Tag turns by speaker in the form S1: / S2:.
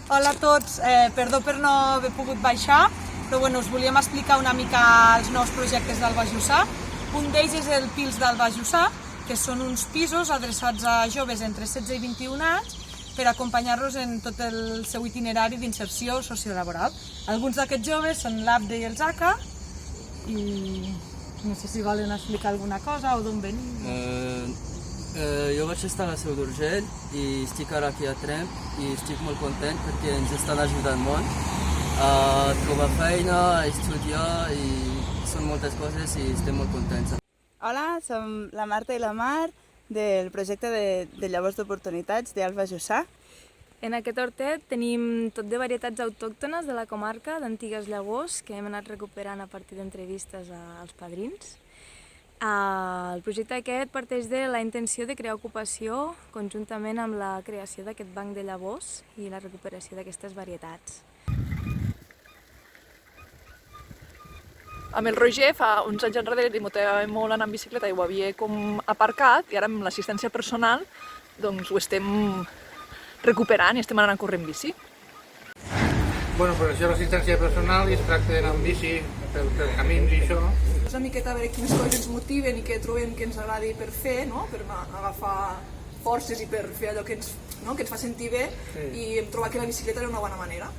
S1: Hola a tots, perdó per no haver pogut baixar, però bueno, us volíem explicar una mica els nous projectes del Baix Lluçà. Un d'ells és el PILS del Baix Lluçà, que són uns pisos adreçats a joves entre 16 i 21 anys per acompanyar-los en tot el seu itinerari d'inserció sociolaboral. Alguns d'aquests joves són l'Abde i el Zaka, i no sé si volen explicar alguna cosa o d'on venim.
S2: Jo vaig estar a la Seu d'Urgell i estic ara aquí a Tremp i estic molt content perquè ens estan ajudant molt a trobar feina, a estudiar i són moltes coses i estem molt contents.
S3: Hola, som la Marta i la Mar del projecte de llavors d'oportunitats del Baix Lluçà.
S4: En aquest hortet tenim tot de varietats autòctones de la comarca, d'antigues llavors, que hem anat recuperant a partir d'entrevistes als padrins. El projecte aquest parteix de la intenció de crear ocupació conjuntament amb la creació d'aquest banc de llavors i la recuperació d'aquestes varietats.
S5: Amb el Roger, fa uns anys enrere, li motivava molt anar en bicicleta i ho havia com aparcat, i ara amb l'assistència personal doncs ho estem recuperant i estem anant a córrer en bici.
S6: Bueno, per això l'assistència personal i es tracta d'anar amb bici pel camins i això.
S7: Una miqueta a veure quines coses ens motiven i què trobem que ens agradi per fer, no? Per agafar forces i per fer allò que ens fa sentir bé, sí. I hem trobat que la bicicleta era una bona manera.